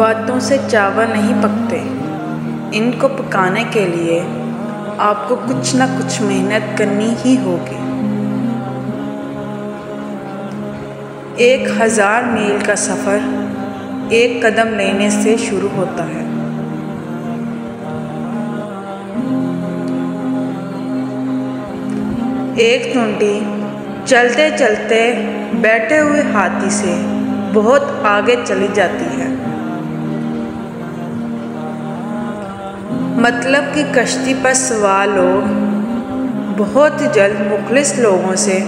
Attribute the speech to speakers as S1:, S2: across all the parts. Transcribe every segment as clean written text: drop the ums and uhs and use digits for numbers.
S1: बातों से चावल नहीं पकते। इनको पकाने के लिए आपको कुछ ना कुछ मेहनत करनी ही होगी। 1000 मील का सफ़र एक कदम लेने से शुरू होता है। एक चूंटी चलते चलते बैठे हुए हाथी से बहुत आगे चली जाती है। मतलब कि कश्ती पर सवार लोग बहुत जल्द मुखलिस लोगों से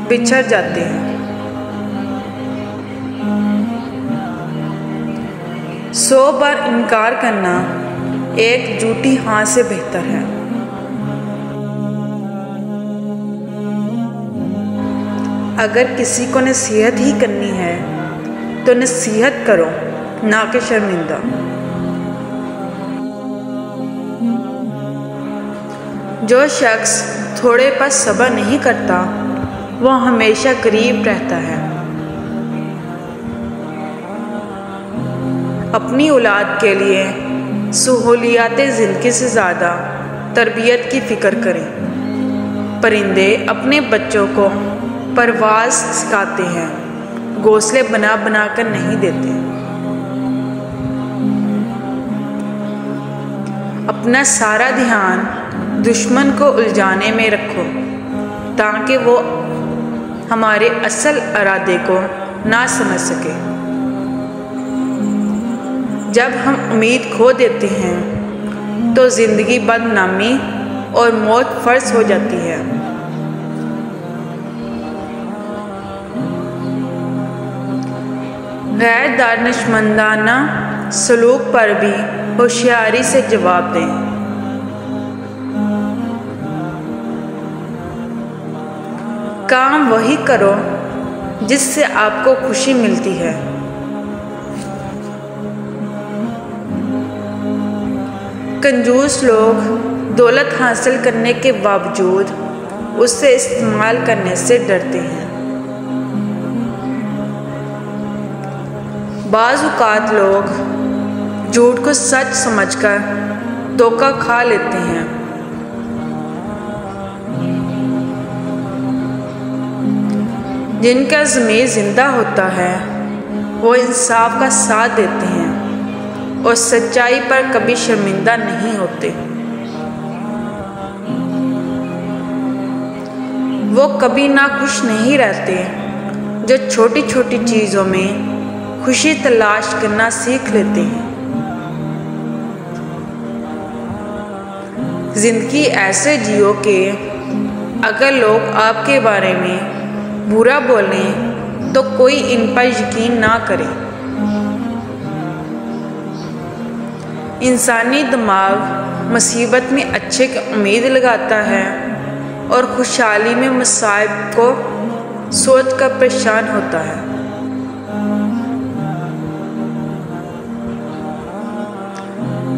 S1: बिछड़ जाते हैं। 100 बार इनकार करना एक झूठी हाँ से बेहतर है। अगर किसी को नसीहत ही करनी है तो नसीहत करो, ना कि शर्मिंदा। जो शख्स थोड़े पर सब्र नहीं करता वह हमेशा गरीब रहता है। अपनी औलाद के लिए सहूलियात ज़िंदगी से ज़्यादा तरबियत की फ़िक्र करें। परिंदे अपने बच्चों को परवाज़ सिखाते हैं, घोंसले बना बना कर नहीं देते। अपना सारा ध्यान दुश्मन को उलझाने में रखो ताकि वो हमारे असल इरादे को ना समझ सके। जब हम उम्मीद खो देते हैं तो ज़िंदगी बदनामी और मौत फ़र्ज हो जाती है। गैर दानिशमंदाना सलूक पर भी होशियारी से जवाब दें। काम वही करो जिससे आपको खुशी मिलती है। कंजूस लोग दौलत हासिल करने के बावजूद उसे इस्तेमाल करने से डरते हैं। बाज़ औक़ात लोग झूठ को सच समझकर धोखा खा लेते हैं। जिनका ज़मीर ज़िंदा होता है वो इंसाफ का साथ देते हैं और सच्चाई पर कभी शर्मिंदा नहीं होते। वो कभी नाखुश नहीं रहते जो छोटी छोटी चीज़ों में खुशी तलाश करना सीख लेते हैं। ज़िंदगी ऐसे जियो कि अगर लोग आपके बारे में बुरा बोलें तो कोई इन पर यकीन ना करे। इंसानी दिमाग मुसीबत में अच्छे की उम्मीद लगाता है और खुशहाली में मसाइब को सोच कर परेशान होता है।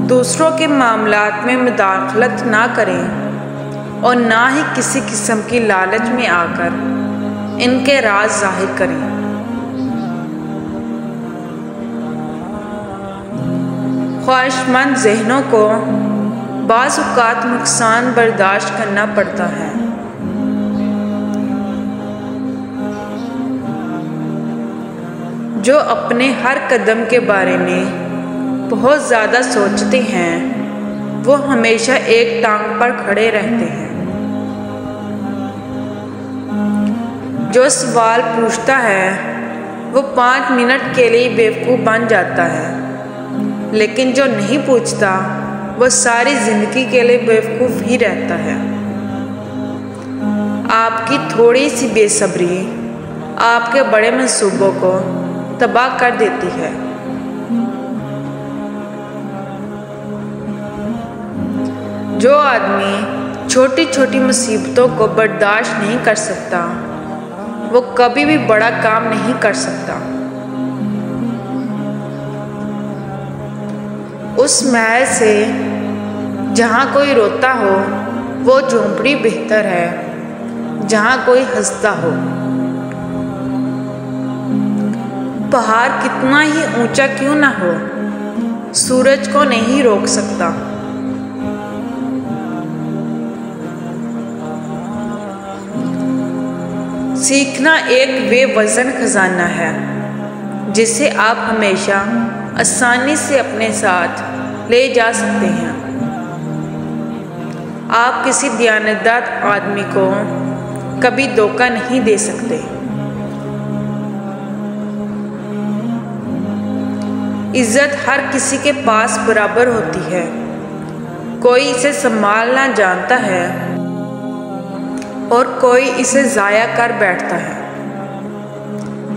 S1: दूसरों के मामलात में मुदाखलत ना करें और ना ही किसी किस्म की लालच में आकर इनके राज जाहिर करें। ख्वाहिशमंद ज़हनों को बाज़ औक़ात नुकसान बर्दाश्त करना पड़ता है। जो अपने हर कदम के बारे में बहुत ज़्यादा सोचते हैं वो हमेशा एक टांग पर खड़े रहते हैं। जो सवाल पूछता है वो 5 मिनट के लिए बेवकूफ़ बन जाता है, लेकिन जो नहीं पूछता वो सारी ज़िंदगी के लिए बेवकूफ़ ही रहता है। आपकी थोड़ी सी बेसब्री आपके बड़े मंसूबों को तबाह कर देती है। जो आदमी छोटी छोटी मुसीबतों को बर्दाश्त नहीं कर सकता वो कभी भी बड़ा काम नहीं कर सकता। उस महल से जहाँ कोई रोता हो वो झोंपड़ी बेहतर है जहाँ कोई हंसता हो। पहाड़ कितना ही ऊंचा क्यों ना हो, सूरज को नहीं रोक सकता। सीखना एक बेवज़न खजाना है जिसे आप हमेशा आसानी से अपने साथ ले जा सकते हैं। आप किसी दयानतदार आदमी को कभी धोखा नहीं दे सकते। इज्जत हर किसी के पास बराबर होती है। कोई इसे संभालना जानता है और कोई इसे ज़ाया कर बैठता है।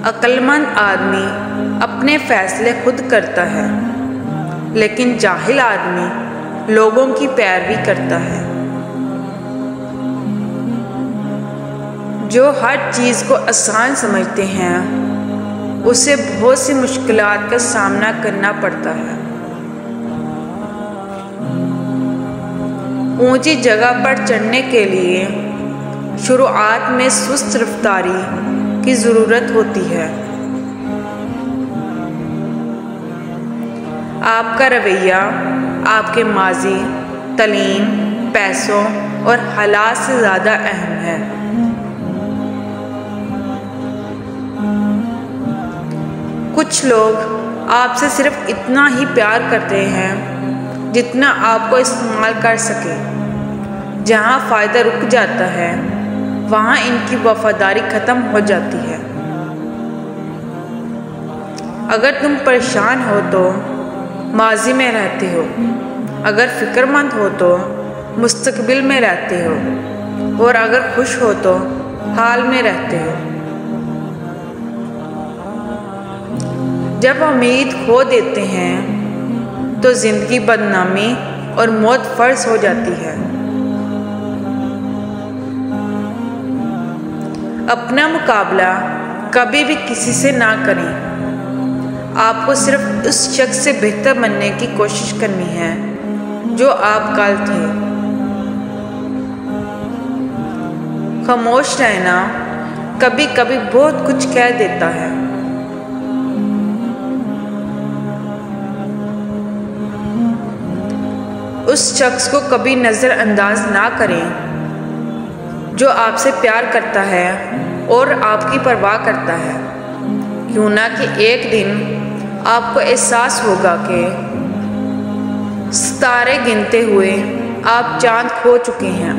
S1: अक्लमंद आदमी अपने फैसले खुद करता है, लेकिन जाहिल आदमी लोगों की पैरवी करता है। जो हर चीज़ को आसान समझते हैं उसे बहुत सी मुश्किलात का सामना करना पड़ता है। ऊंची जगह पर चढ़ने के लिए शुरुआत में सुस्त रफ्तारी की ज़रूरत होती है। आपका रवैया आपके माजी, तालीम, पैसों और हालात से ज़्यादा अहम है। कुछ लोग आपसे सिर्फ इतना ही प्यार करते हैं जितना आपको इस्तेमाल कर सके। जहाँ फ़ायदा रुक जाता है वहाँ इनकी वफादारी ख़त्म हो जाती है। अगर तुम परेशान हो तो माजी में रहते हो, अगर फ़िक्रमंद हो तो मुस्तकबिल में रहते हो, और अगर खुश हो तो हाल में रहते हो। जब उम्मीद खो देते हैं तो ज़िंदगी बदनामी और मौत फ़र्ज हो जाती है। अपना मुकाबला कभी भी किसी से ना करें। आपको सिर्फ उस शख्स से बेहतर बनने की कोशिश करनी है जो आप कल थे। खामोश रहना कभी कभी बहुत कुछ कह देता है। उस शख्स को कभी नज़रअंदाज ना करें जो आपसे प्यार करता है और आपकी परवाह करता है। क्यों ना कि एक दिन आपको एहसास होगा कि सितारे गिनते हुए आप चांद खो चुके हैं।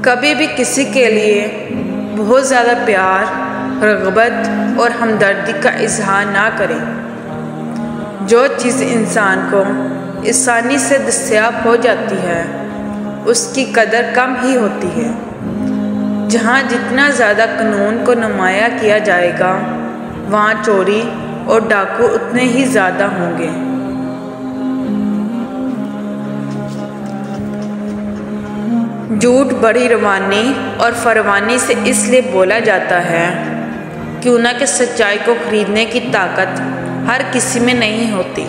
S1: कभी भी किसी के लिए बहुत ज़्यादा प्यार, रग़बत और हमदर्दी का इजहार ना करें। जो चीज़ इंसान को आसानी से दस्तयाब हो जाती है उसकी कदर कम ही होती है। जहाँ जितना ज़्यादा कानून को नुमाया किया जाएगा वहाँ चोरी और डाकू उतने ही ज़्यादा होंगे। झूठ बड़ी रवानी और फरवानी से इसलिए बोला जाता है क्यों ना कि सच्चाई को खरीदने की ताकत हर किसी में नहीं होती।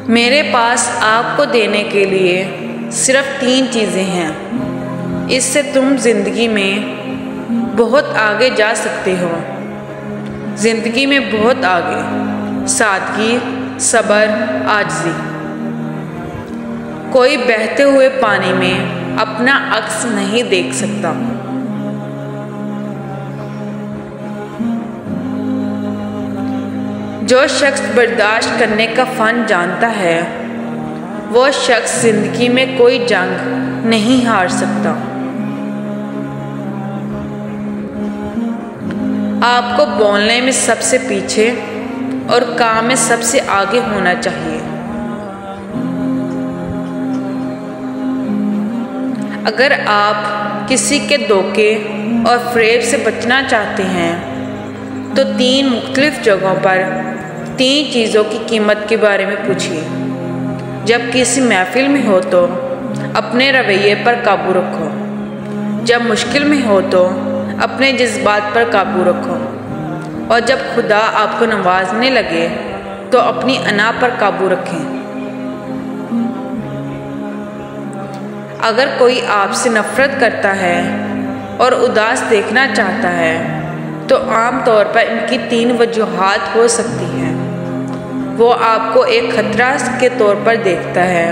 S1: मेरे पास आपको देने के लिए सिर्फ 3 चीज़ें हैं। इससे तुम ज़िंदगी में बहुत आगे जा सकते हो। ज़िंदगी में बहुत आगे। सादगी, सब्र, आजिज़ी। कोई बहते हुए पानी में अपना अक्स नहीं देख सकता। जो शख्स बर्दाश्त करने का फ़न जानता है वो शख्स ज़िंदगी में कोई जंग नहीं हार सकता। आपको बोलने में सबसे पीछे और काम में सबसे आगे होना चाहिए। अगर आप किसी के धोखे और फ़रेब से बचना चाहते हैं तो 3 मुख्तलिफ जगहों पर 3 चीज़ों की कीमत के बारे में पूछिए। जब किसी महफिल में हो तो अपने रवैये पर काबू रखो। जब मुश्किल में हो तो अपने जज्बात पर काबू रखो। और जब खुदा आपको नवाजने लगे तो अपनी अना पर काबू रखें। अगर कोई आपसे नफ़रत करता है और उदास देखना चाहता है तो आम तौर पर इनकी 3 वजूहात हो सकती हैं। वो आपको एक खतरा के तौर पर देखता है,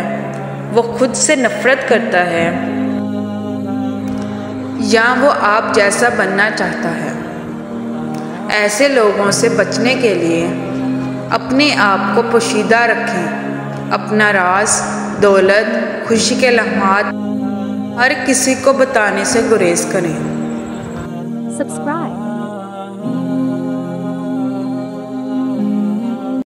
S1: वो खुद से नफ़रत करता है, या वो आप जैसा बनना चाहता है। ऐसे लोगों से बचने के लिए अपने आप को पोशीदा रखें। अपना राज, दौलत, खुशी के लम्हात हर किसी को बताने से गुरेज करें।
S2: Subscribe.